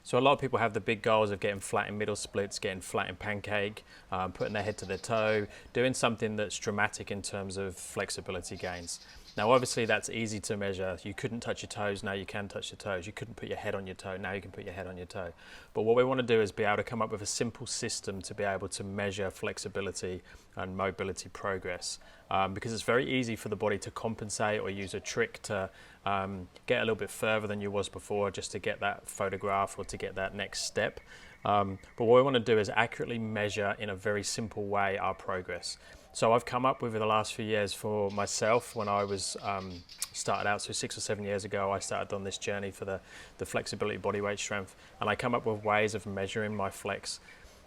So a lot of people have the big goals of getting flat in middle splits, getting flat in pancake, putting their head to their toe, doing something that's dramatic in terms of flexibility gains. Now obviously that's easy to measure. You couldn't touch your toes, now you can touch your toes. You couldn't put your head on your toe, now you can put your head on your toe. But what we want to do is be able to come up with a simple system to be able to measure flexibility and mobility progress. Because it's very easy for the body to compensate or use a trick to get a little bit further than you was before, just to get that photograph or to get that next step. But what we want to do is accurately measure in a very simple way our progress. So I've come up with, in the last few years, for myself, when I was started out, so 6 or 7 years ago, I started on this journey for the flexibility body weight strength, and I come up with ways of measuring my flex.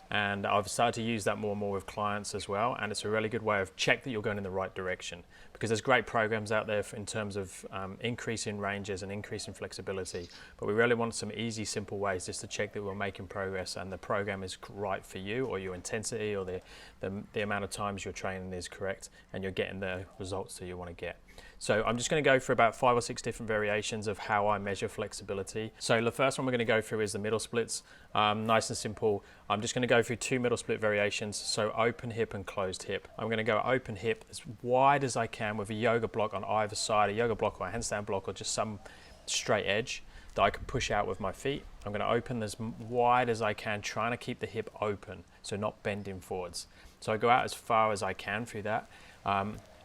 And I've started to use that more and more with clients as well, and it's a really good way of check that you're going in the right direction, because there's great programs out there in terms of increasing ranges and increasing flexibility, but we really want some easy, simple ways just to check that we're making progress and the program is right for you, or your intensity, or the amount of times you're training is correct and you're getting the results that you want to get. So I'm just going to go through about 5 or 6 different variations of how I measure flexibility. So the first one we're going to go through is the middle splits. Nice and simple. I'm just going to go through 2 middle split variations. So open hip and closed hip. I'm going to go open hip as wide as I can with a yoga block on either side, a yoga block or a handstand block or just some straight edge that I can push out with my feet. I'm going to open as wide as I can, trying to keep the hip open, so not bending forwards. So I go out as far as I can through that.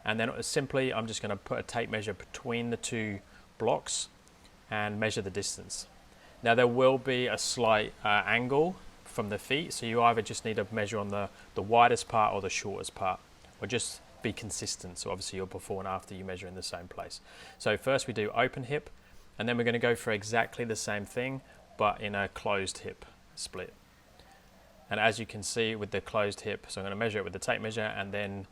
And then simply, I'm just going to put a tape measure between the 2 blocks and measure the distance. Now there will be a slight angle from the feet, so you either just need to measure on the widest part or the shortest part, or just be consistent. So obviously your before and after you measure in the same place. So first we do open hip, and then we're going to go for exactly the same thing, but in a closed hip split. And as you can see with the closed hip, so I'm going to measure it with the tape measure, and then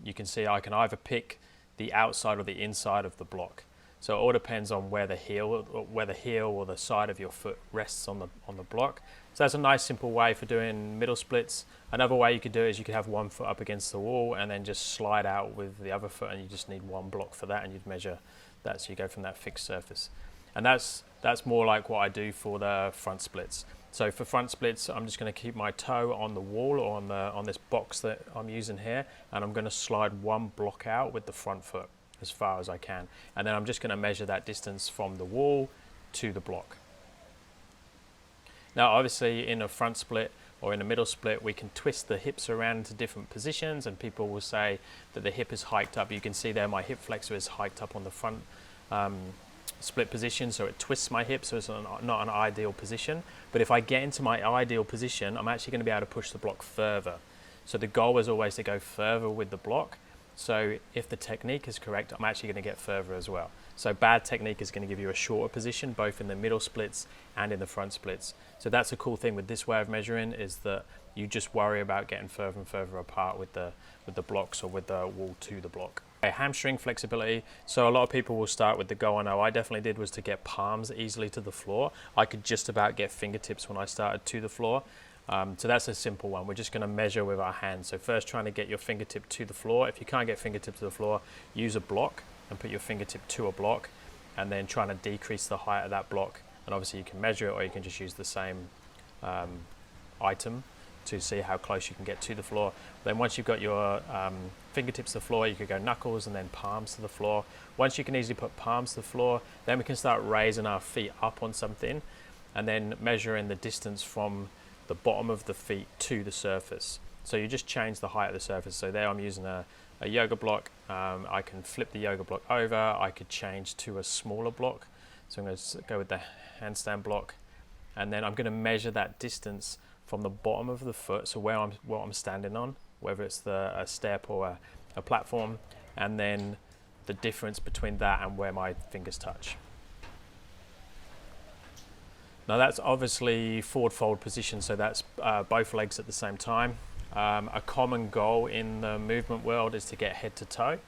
you can see I can either pick the outside or the inside of the block. So it all depends on where the heel or the side of your foot rests on the block. So that's a nice simple way for doing middle splits. Another way you could do it is you could have one foot up against the wall and then just slide out with the other foot, and you just need one block for that, and you'd measure that, so you go from that fixed surface. And that's more like what I do for the front splits. So for front splits, I'm just going to keep my toe on the wall or on this box that I'm using here, and I'm going to slide one block out with the front foot as far as I can. And then I'm just going to measure that distance from the wall to the block. Now obviously in a front split or in a middle split, we can twist the hips around into different positions, and people will say that the hip is hiked up. You can see there my hip flexor is hiked up on the front split position, so it twists my hip, so it's not an ideal position. But if I get into my ideal position, I'm actually going to be able to push the block further. So the goal is always to go further with the block. So if the technique is correct, I'm actually going to get further as well. So bad technique is going to give you a shorter position, both in the middle splits and in the front splits. So that's a cool thing with this way of measuring, is that you just worry about getting further and further apart with the blocks or with the wall to the block. Hamstring flexibility. So a lot of people will start with the goal, I know I definitely did, was to get palms easily to the floor. I could just about get fingertips when I started to the floor. So that's a simple one. We're just going to measure with our hands. So first trying to get your fingertip to the floor. If you can't get fingertip to the floor, use a block and put your fingertip to a block, and then trying to decrease the height of that block. And obviously you can measure it, or you can just use the same item to see how close you can get to the floor. Then once you've got your fingertips to the floor, you could go knuckles and then palms to the floor. Once you can easily put palms to the floor, then we can start raising our feet up on something and then measuring the distance from the bottom of the feet to the surface. So you just change the height of the surface. So there I'm using a yoga block. I can flip the yoga block over. I could change to a smaller block. So I'm going to go with the handstand block, and then I'm going to measure that distance from the bottom of the foot, so what I'm standing on, whether it's a step or a platform, and then the difference between that and where my fingers touch. Now that's obviously forward fold position, so that's both legs at the same time. A common goal in the movement world is to get head to toe.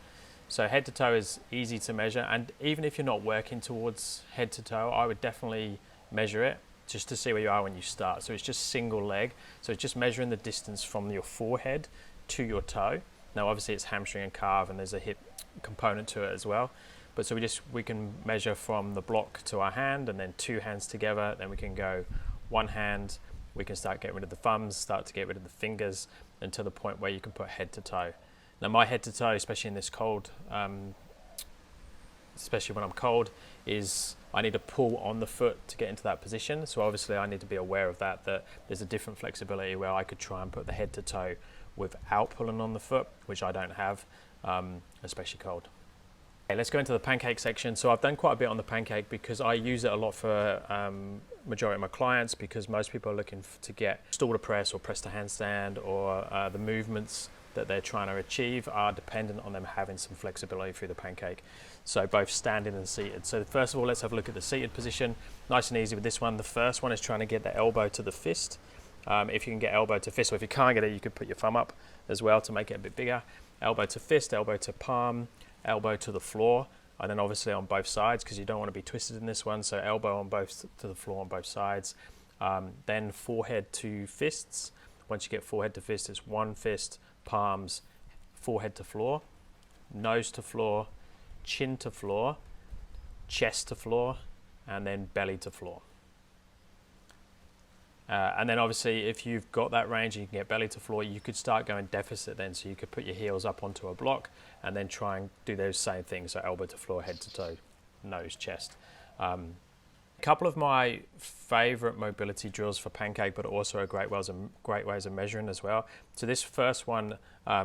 So head to toe is easy to measure, and even if you're not working towards head to toe, I would definitely measure it just to see where you are when you start. So it's just single leg, so it's just measuring the distance from your forehead to your toe. Now obviously it's hamstring and calf, and there's a hip component to it as well, But so we can measure from the block to our hand, and then 2 hands together. Then we can go 1 hand. We can start getting rid of the thumbs, start to get rid of the fingers, until the point where you can put head to toe. Now my head to toe, especially in this cold, especially when I'm cold, is I need to pull on the foot to get into that position. So obviously I need to be aware of that there's a different flexibility where I could try and put the head to toe without pulling on the foot, which I don't have, especially cold. Okay, let's go into the pancake section. So I've done quite a bit on the pancake because I use it a lot for majority of my clients, because most people are looking to get stool to press or press to handstand, or the movements that they're trying to achieve are dependent on them having some flexibility through the pancake. So both standing and seated. So first of all, let's have a look at the seated position. Nice and easy with this one. The first one is trying to get the elbow to the fist. If you can get elbow to fist, or if you can't get it, you could put your thumb up as well to make it a bit bigger. Elbow to fist, elbow to palm, elbow to the floor, and then obviously on both sides, because you don't want to be twisted in this one. So elbow on both to the floor on both sides. Then forehead to fists. Once you get forehead to fist, it's 1 fist, palms, forehead to floor, nose to floor, chin to floor, chest to floor, and then belly to floor. And then obviously if you've got that range and you can get belly to floor, you could start going deficit then. So you could put your heels up onto a block and then try and do those same things. So elbow to floor, head to toe, nose, chest. A couple of my favorite mobility drills for pancake, but also are great ways of measuring as well. So this first one,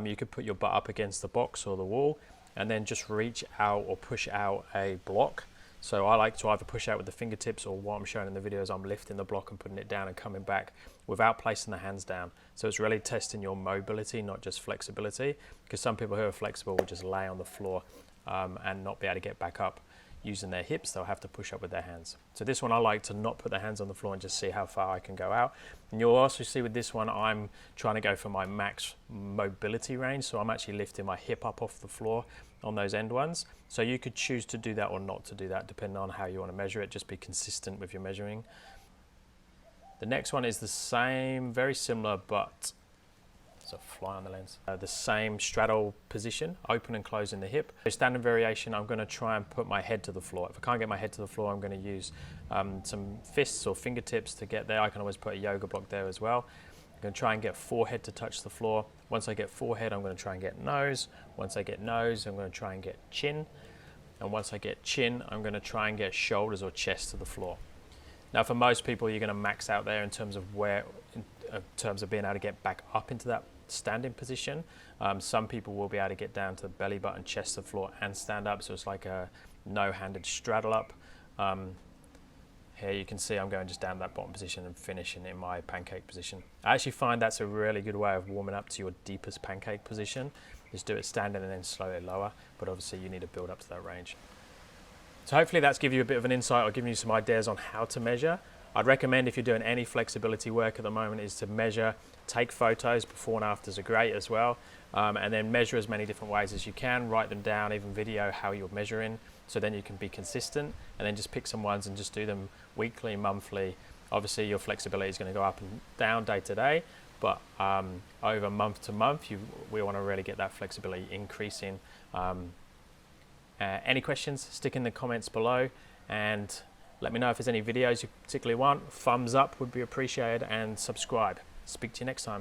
you could put your butt up against the box or the wall and then just reach out or push out a block. So I like to either push out with the fingertips, or what I'm showing in the video is I'm lifting the block and putting it down and coming back without placing the hands down. So it's really testing your mobility, not just flexibility, because some people who are flexible will just lay on the floor and not be able to get back up using their hips. They'll have to push up with their hands. So this one I like to not put the hands on the floor and just see how far I can go out. And you'll also see with this one I'm trying to go for my max mobility range. So I'm actually lifting my hip up off the floor on those end ones. So you could choose to do that or not to do that, depending on how you want to measure it. Just be consistent with your measuring. The next one is the same, very similar, but there's a fly on the lens. The same straddle position, open and closing the hip. So standard variation, I'm going to try and put my head to the floor. If I can't get my head to the floor, I'm going to use some fists or fingertips to get there. I can always put a yoga block there as well. I'm going to try and get forehead to touch the floor. Once I get forehead, I'm going to try and get nose. Once I get nose, I'm going to try and get chin. And once I get chin, I'm going to try and get shoulders or chest to the floor. Now for most people, you're going to max out there in terms of in terms of being able to get back up into that standing position. Some people will be able to get down to the belly button, chest to the floor, and stand up. So it's like a no-handed straddle up. Here you can see I'm going just down that bottom position and finishing in my pancake position. I actually find that's a really good way of warming up to your deepest pancake position. Just do it standing and then slowly lower, but obviously you need to build up to that range. So hopefully that's given you a bit of an insight or given you some ideas on how to measure. I'd recommend, if you're doing any flexibility work at the moment, is to measure, take photos. Before and afters are great as well, and then measure as many different ways as you can. Write them down, even video how you're measuring, so then you can be consistent, and then just pick some ones and just do them weekly, monthly. Obviously your flexibility is going to go up and down day to day, but over month to month we want to really get that flexibility increasing. Any questions, stick in the comments below, and let me know if there's any videos you particularly want. Thumbs up would be appreciated, and subscribe. Speak to you next time.